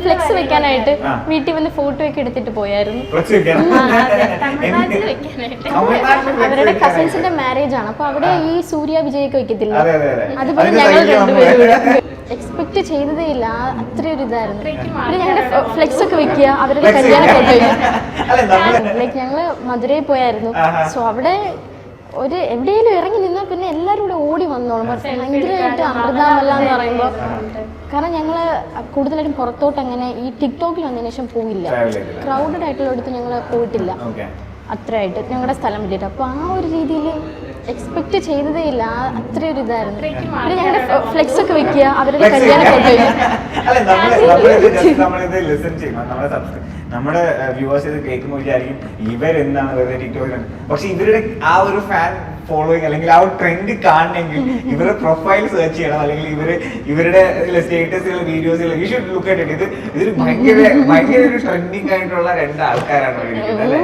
Flex വെക്കാനായിട്ട് വീട്ടിൽ വന്ന് ഫോട്ടോ ഒക്കെ എടുത്തിട്ട് പോയായിരുന്നു. അവരുടെ കസിൻസിന്റെ മാരേജ് ആണ്, അപ്പൊ അവിടെ ഈ സൂര്യ വിജയൊക്കെ വെക്കത്തില്ല, അതുപോലെ ഞങ്ങൾ രണ്ടുപേരും എക്സ്പെക്ട് ചെയ്തതേ ഇല്ല, അത്രയൊരു ഇതായിരുന്നു. പിന്നെ ഞങ്ങളുടെ ഫ്ലെക്സ് ഒക്കെ വെക്കുക, അവരുടെ കല്യാണ ഫോട്ടോ ലൈക്ക് ഞങ്ങള് മധുരയിൽ പോയായിരുന്നു. സോ അവിടെ ഒരു എവിടെയെങ്കിലും ഇറങ്ങി നിന്നാൽ പിന്നെ എല്ലാവരും കൂടെ ഓടി വന്നോളും. ഭയങ്കരമായിട്ട് അമൃതാമല്ല എന്ന് പറയുമ്പോൾ, കാരണം ഞങ്ങൾ കൂടുതലായിട്ടും പുറത്തോട്ട് അങ്ങനെ ഈ ടിക്ടോക്കിൽ വന്നതിന് ശേഷം പോയില്ല, ക്രൗഡഡ് ആയിട്ടുള്ളടത്ത് ഞങ്ങൾ പോയിട്ടില്ല അത്രയായിട്ട് ഞങ്ങളുടെ സ്ഥലം വിട്ടിട്ട്. അപ്പോൾ ആ ഒരു രീതിയിൽ എക്സ്പെക്ട് ചെയ്തതേ ഇല്ല, അത്രയൊരു ഇതായിരുന്നു. പിന്നെ ഞങ്ങളുടെ ഫ്ലെക്സ് ഒക്കെ വെക്കുക, അവരുടെ കല്യാണ ഫോട്ടോ നമ്മുടെ വ്യൂവേഴ്സ് ഇത് കേൾക്കുമ്പോൾ വിചാരിക്കും ഇവരെന്താണ് വെറുതെ ടിക്ടോക്കിലാണ്. പക്ഷെ ഇവരുടെ ആ ഒരു ഫാൻ ഫോളോയിങ് അല്ലെങ്കിൽ ആ ഒരു ട്രെൻഡ് കാണണമെങ്കിൽ ഇവരുടെ പ്രൊഫൈൽ സെർച്ച് ചെയ്യണം, അല്ലെങ്കിൽ ഇവരുടെ സ്റ്റേറ്റസുകൾ വീഡിയോസുകൾ you should look at it. ഇതൊരു ഭയങ്കര ഒരു ട്രെൻഡിങ് ആയിട്ടുള്ള രണ്ട് ആൾക്കാരാണ് അല്ലേ?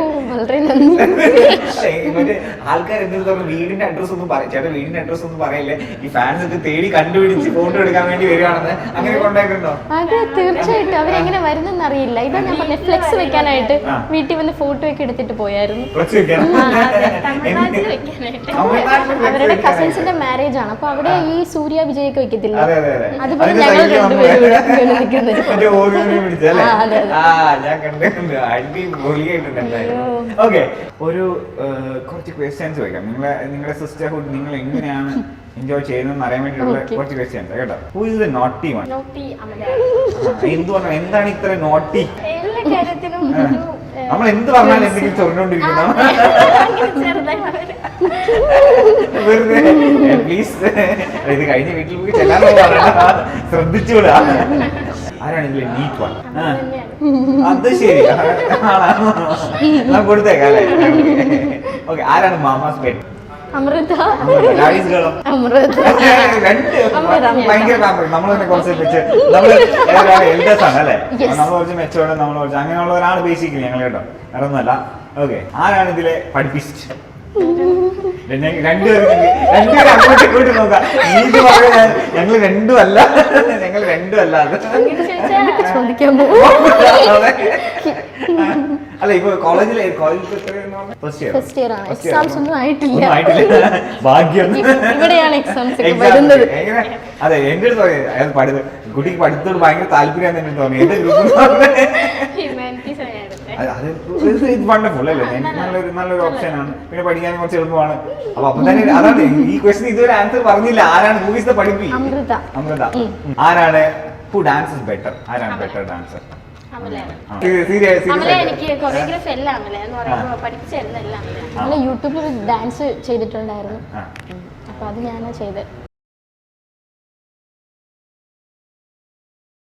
മറ്റേ ആൾക്കാർ എന്തെന്ന് പറഞ്ഞു വീടിന്റെ അഡ്രസ് ഒന്നും പറയും, ചേട്ടാ വീടിന്റെ അഡ്രസ് ഒന്നും പറയില്ലേ, ഈ ഫാൻസ് ഒക്കെ തേടി കണ്ടുപിടിച്ച് ഫോട്ടോ എടുക്കാൻ വേണ്ടി വരികയാണെന്ന് അങ്ങനെ കൊണ്ടായിട്ടുണ്ടോ? അതെ, തീർച്ചയായിട്ടും അവരെങ്ങനെ വരുന്നെന്ന് അറിയില്ല. ഇതാ ഞാൻ പറഞ്ഞ ഫ്ലെക്സ് വെക്കാനായിട്ട് വീട്ടിൽ വന്ന് ഫോട്ടോ ഒക്കെ എടുത്തിട്ട് പോയായിരുന്നു. അവരുടെ കസിൻസിന്റെ മാരേജ് ആണ്, അപ്പൊ അവിടെ ഈ സൂര്യ വിജയൊക്കെ വെക്കത്തില്ല, അതുപോലെ ഞങ്ങൾ രണ്ടുപേരും നിൽക്കുന്നത്. ഒരു കുറച്ച് ക്വസ്റ്റ്യൻസ് ചോദിക്കാം. നിങ്ങളുടെ സിസ്റ്റർഹുഡ് നിങ്ങൾ എങ്ങനെയാണ് എൻജോയ് ചെയ്യുന്നതെന്ന് അറിയാൻ വേണ്ടിയിട്ടുള്ള കുറച്ച് ക്വസ്റ്റ്യൻസ് കേട്ടോ. Who is the naughty one? എന്താണ് ഇത്ര നോട്ടി? നമ്മൾ എന്ത് പറഞ്ഞാലും എന്തെങ്കിലും ചൊറിഞ്ഞോണ്ടിരിക്കുന്നു. വെറുതെ പ്ലീസ് ഇത് കഴിഞ്ഞ വീട്ടിൽ പോയി ചെല്ലാൻ ശ്രദ്ധിച്ചൂടാ. ആരാണ് ഇതിലെ നീറ്റ് വൺ? അത് ശരി, ഞാൻ കൊടുത്തേക്കാം അല്ലേ? ഓക്കെ, ആരാണ് മാമാസ് പെറ്റ്? അമൃത. ഭയങ്കര നമ്മൾ തന്നെ കുറച്ച് വെച്ച് നമ്മള് എൽഡേഴ്സ് ആണ് അല്ലേ, നമ്മൾ കുറച്ച് മെച്ചോടെ നമ്മൾ കുറച്ച് അങ്ങനെയുള്ള ഒരാൾ ബേസിക്കലി ഞങ്ങൾ കേട്ടോ, വേറൊന്നുമല്ല. ഓക്കെ, ആരാണ് ഇതിലെ പഠിപ്പിസ്റ്റ്? രണ്ടുപേരും അങ്ങോട്ട് ഇങ്ങോട്ട് നോക്കാം. നീതി പറയാൻ ഞങ്ങൾ രണ്ടും അല്ല അത് അല്ല. ഇപ്പൊ കോളേജിൽ ഫസ്റ്റ് ഇയർ ആണ്, എക്സാംസ് ഒന്നും ആയിട്ടില്ല. ഭാഗ്യം, ഇവിടെയാണ് എക്സാംസ് വരുന്നത്. അതെ, എന്റെ അടുത്ത് കുട്ടിക്ക് പഠിത്തത്തോട് ഭയങ്കര താല്പര്യം തന്നെ തോന്നി. എന്റെ വണ്ടർഫുൾ അല്ലേ, നല്ലൊരു ഓപ്ഷൻ ആണ്. പിന്നെ പഠിക്കാൻ കുറച്ച് എളുപ്പമാണ്. അപ്പൊ തന്നെ അതാണ് ഈ ക്വസ്റ്റ്യൻ ഇതുവരെ ആൻസർ പറഞ്ഞില്ല. ആരാണ് ഹൂ ഈസ് ദ പഠിപ്പി? അമൃത. ആരാണ് ഹൂ ഡാൻസസ് ബെറ്റർ? ആരാണ് ബെറ്റർ ഡാൻസർ? യൂട്യൂബിൽ ഡാൻസ് ചെയ്തിട്ടുണ്ടായിരുന്നു, അപ്പൊ അത് ഞാനാ ചെയ്തത്.